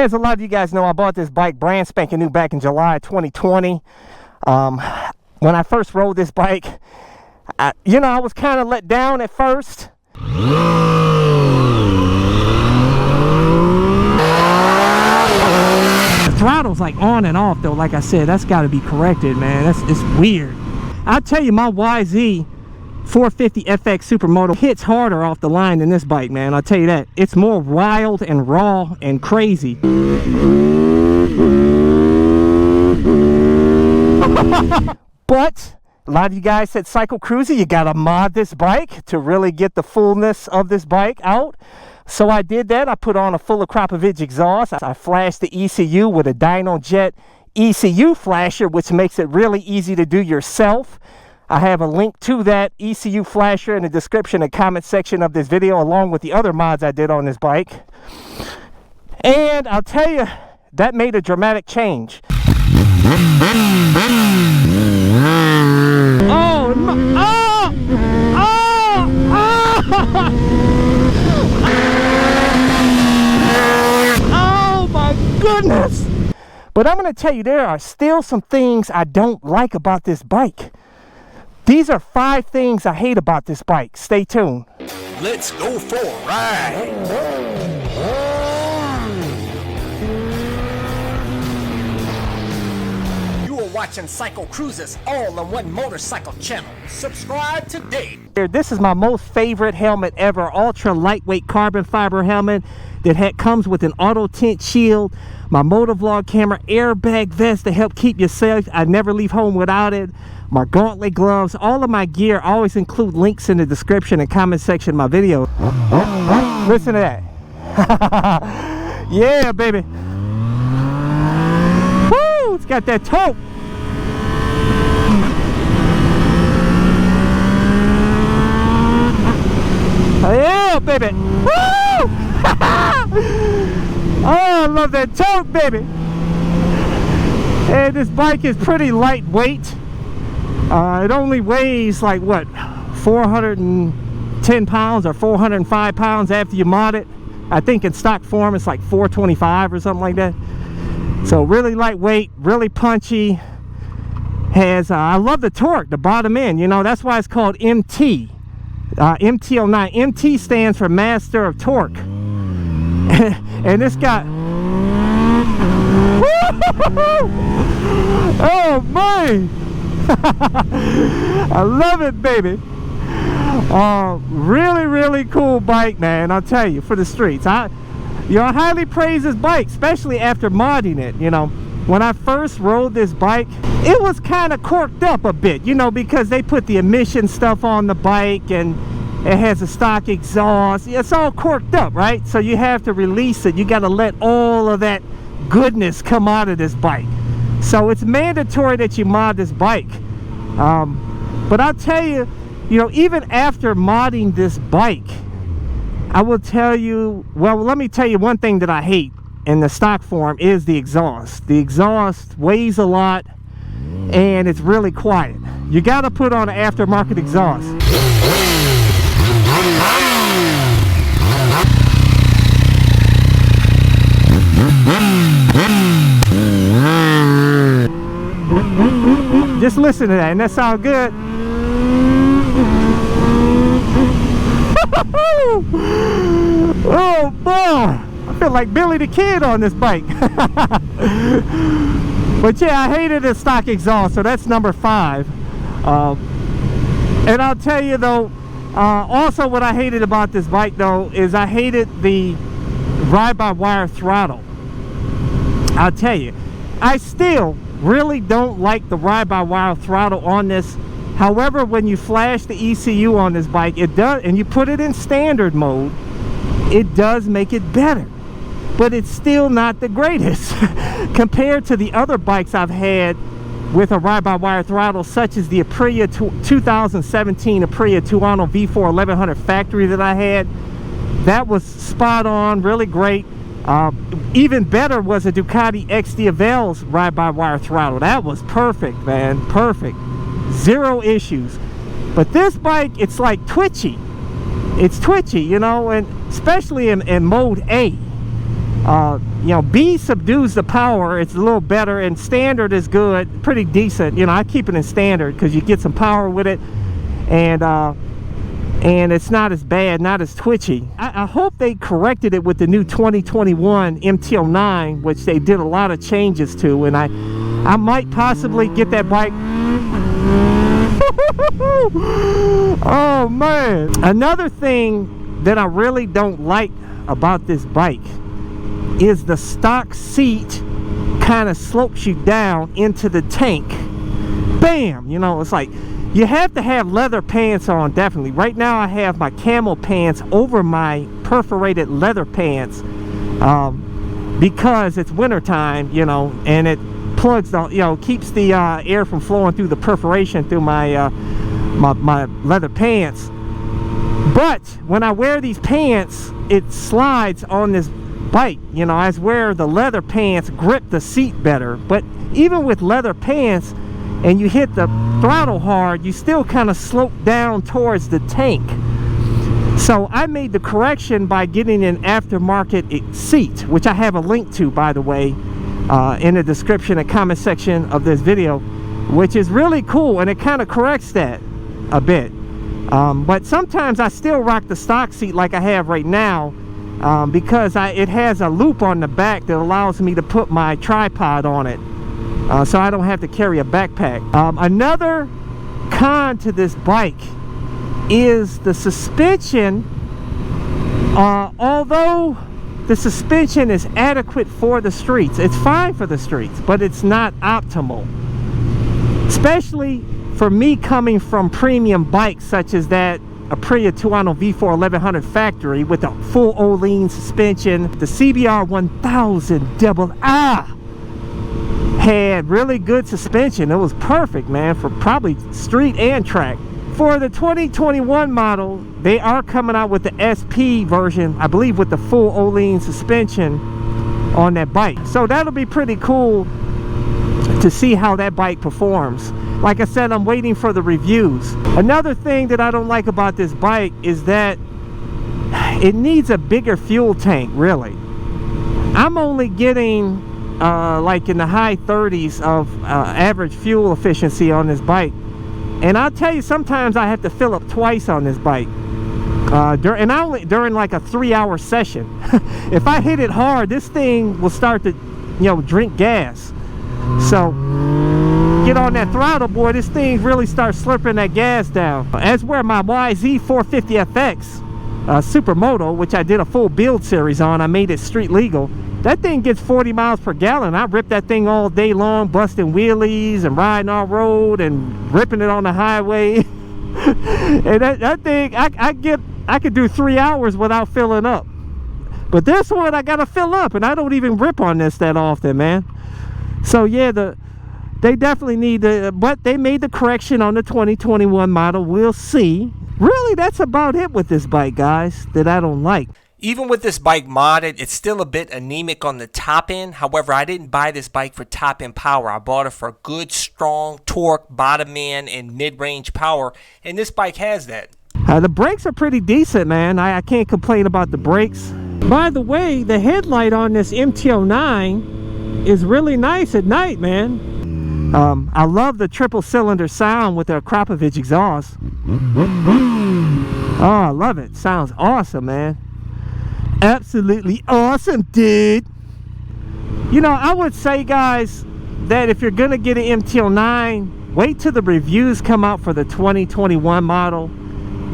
As a lot of you guys know, I bought this bike brand spanking new back in July 2020. When I first rode this bike, I was kind of let down at first. The throttle's like on and off though. Like I said, that's got to be corrected, man. It's weird. I'll tell you, my YZ 450 FX Supermoto hits harder off the line than this bike, man. I'll tell you that. It's more wild and raw and crazy. But a lot of you guys said, CycleCruza, you gotta mod this bike to really get the fullness of this bike out. So I did that. I put on a full of Krapovich exhaust. I flashed the ECU with a Dyno Jet ECU flasher, which makes it really easy to do yourself. I have a link to that ECU flasher in the description and comment section of this video, along with the other mods I did on this bike. And I'll tell you, that made a dramatic change. Oh, oh my goodness. But I'm going to tell you, there are still some things I don't like about this bike. These are 5 things I hate about this bike. Stay tuned. Let's go for a ride. You are watching CycleCruza's all-in-one motorcycle channel. Subscribe today. This is my most favorite helmet ever. Ultra lightweight carbon fiber helmet that comes with an auto tint shield. My motovlog camera, airbag vest to help keep you safe. I never leave home without it. My gauntlet gloves, all of my gear. I always include links in the description and comment section of my video. Listen to that. Yeah, baby. Woo! It's got that torque. Yeah, baby. Woo! Oh, I love that torque, baby. And this bike is pretty lightweight. It only weighs like what, 410 pounds or 405 pounds after you mod it. I think in stock form it's like 425 or something like that. So really lightweight, really punchy. Has I love the torque, the bottom end. That's why it's called MT. MT-09. MT stands for Master of Torque. And it's got oh man. I love it, baby. Really cool bike, man. I'll tell you, for the streets. I highly praise this bike, especially after modding it. When I first rode this bike, it was kind of corked up a bit, because they put the emission stuff on the bike and it has a stock exhaust. It's all corked up, right? So you have to release it. You got to let all of that goodness come out of this bike. So it's mandatory that you mod this bike. But I'll tell you, even after modding this bike, I will tell you, well, let me tell you one thing that I hate in the stock form is the exhaust. The exhaust weighs a lot and it's really quiet. You got to put on an aftermarket exhaust. Just listen to that, and that sounds good. Oh boy, I feel like Billy the Kid on this bike. But yeah, I hated the stock exhaust, so that's number 5. And I'll tell you though, also what I hated about this bike though is I hated the ride-by-wire throttle. I'll tell you, I still really don't like the ride-by-wire throttle on this. However, when you flash the ECU on this bike, it does, and you put it in standard mode, it does make it better. But it's still not the greatest compared to the other bikes I've had with a ride-by-wire throttle, such as the Aprilia 2017 Aprilia Tuono V4 1100 factory that I had. That was spot on, really great. Even better was a Ducati XD Avel's ride-by-wire throttle. That was perfect, man, perfect. 0 issues. But this bike, it's like twitchy. It's twitchy, and especially in mode A. You know, B subdues the power. It's a little better, and standard is good, pretty decent. You know, I keep it in standard because you get some power with it, and it's not as bad, not as twitchy. I hope they corrected it with the new 2021 MT-09, which they did a lot of changes to, and I might possibly get that bike. Oh man, another thing that I really don't like about this bike is the stock seat kind of slopes you down into the tank. Bam! You know, it's like you have to have leather pants on, definitely. Right now I have my camel pants over my perforated leather pants because it's winter time, you know, and it plugs the, you know, keeps the air from flowing through the perforation through my my leather pants. But when I wear these pants, it slides on this bike. You know, I wear the leather pants, grip the seat better. But even with leather pants and you hit the throttle hard, you still kind of slope down towards the tank. So I made the correction by getting an aftermarket seat, which I have a link to, by the way, in the description and comment section of this video, which is really cool, and it kind of corrects that a bit. But sometimes I still rock the stock seat like I have right now, because it has a loop on the back that allows me to put my tripod on it, so I don't have to carry a backpack. Another con to this bike is the suspension. Although the suspension is adequate for the streets, it's fine for the streets, but it's not optimal, especially for me coming from premium bikes such as that Aprilia Tuono V4 1100 factory with the full Öhlins suspension. The CBR 1000 double R had really good suspension. It was perfect, man, for probably street and track. For the 2021 model, they are coming out with the SP version, I believe, with the full Öhlins suspension on that bike. So that'll be pretty cool to see how that bike performs. Like I said, I'm waiting for the reviews. Another thing that I don't like about this bike is that it needs a bigger fuel tank, really. I'm only getting like in the high 30s of average fuel efficiency on this bike. And I'll tell you, sometimes I have to fill up twice on this bike. During like a 3-hour session. If I hit it hard, this thing will start to, you know, drink gas. So get on that throttle, boy, this thing really starts slurping that gas down. As where my YZ450FX Supermoto, which I did a full build series on, I made it street legal. That thing gets 40 miles per gallon. I rip that thing all day long, busting wheelies and riding off road and ripping it on the highway. And that thing, I could do 3 hours without filling up. But this one, I gotta fill up, and I don't even rip on this that often, man. So yeah, they definitely need to, but they made the correction on the 2021 model. We'll see. Really, that's about it with this bike, guys, that I don't like. Even with this bike modded, it's still a bit anemic on the top end. However, I didn't buy this bike for top end power. I bought it for good, strong torque, bottom end, and mid-range power, and this bike has that. The brakes are pretty decent, man. I can't complain about the brakes. By the way, the headlight on this MT-09 is really nice at night, man. I love the triple cylinder sound with the Krapovich exhaust. Oh, I love it. Sounds awesome, man. Absolutely awesome, dude. You know, I would say, guys, that if you're gonna get an MT-09, wait till the reviews come out for the 2021 model,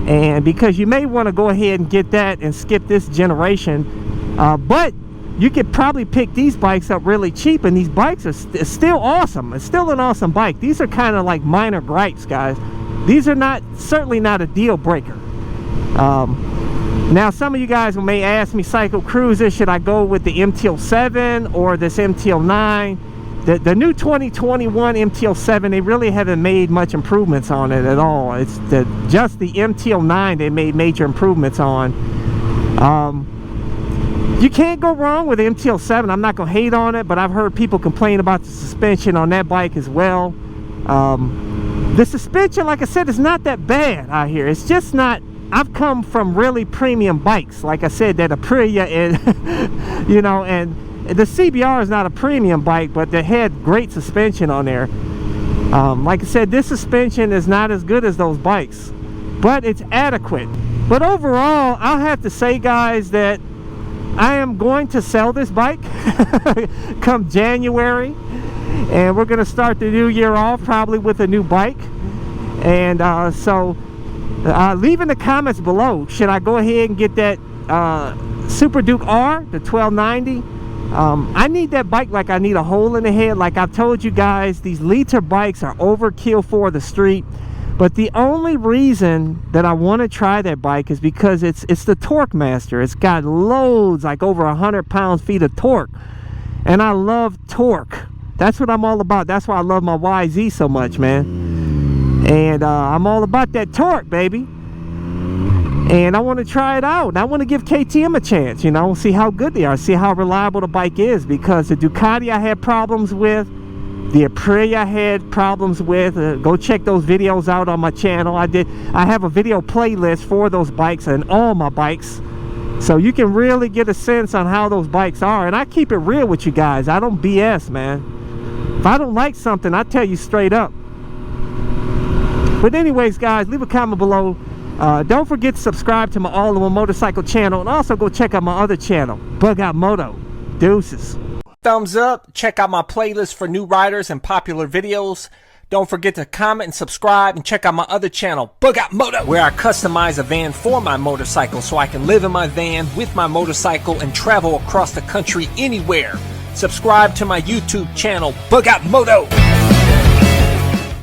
and because you may want to go ahead and get that and skip this generation, but you could probably pick these bikes up really cheap, and these bikes are still awesome. It's still an awesome bike. These are kind of like minor gripes, guys. These are certainly not a deal breaker. Now, some of you guys may ask me, CycleCruza, should I go with the MT-07 or this MT-09? The new 2021 MT-07, they really haven't made much improvements on it at all. It's just the MT-09 they made major improvements on. You can't go wrong with the MT-07. I'm not going to hate on it, but I've heard people complain about the suspension on that bike as well. The suspension, like I said, is not that bad out here. It's just not I've come from really premium bikes, like I said, that Aprilia and you know, and the CBR is not a premium bike, but they had great suspension on there. Like I said, this suspension is not as good as those bikes, but it's adequate. But overall, I'll have to say, guys, that I am going to sell this bike come January, and we're going to start the new year off probably with a new bike. And so leave in the comments below, should I go ahead and get that Super Duke R, the 1290? I need that bike like I need a hole in the head. Like I've told you guys, these liter bikes are overkill for the street. But the only reason that I want to try that bike is because it's the Torque Master. It's got loads, like over 100 pound-feet of torque. And I love torque. That's what I'm all about. That's why I love my YZ so much, man. And I'm all about that torque, baby. And I want to try it out. I want to give KTM a chance, you know, see how good they are, see how reliable the bike is. Because the Ducati I had problems with, the Aprilia I had problems with. Go check those videos out on my channel. I have a video playlist for those bikes and all my bikes, so you can really get a sense on how those bikes are. And I keep it real with you guys. I don't BS, man. If I don't like something, I tell you straight up. But anyways, guys, leave a comment below. Don't forget to subscribe to my all-in-one motorcycle channel, and also go check out my other channel, Bug Out Moto. Deuces. Thumbs up, check out my playlist for new riders and popular videos. Don't forget to comment and subscribe, and check out my other channel, Bug Out Moto, where I customize a van for my motorcycle so I can live in my van with my motorcycle and travel across the country anywhere. Subscribe to my YouTube channel, Bug Out Moto.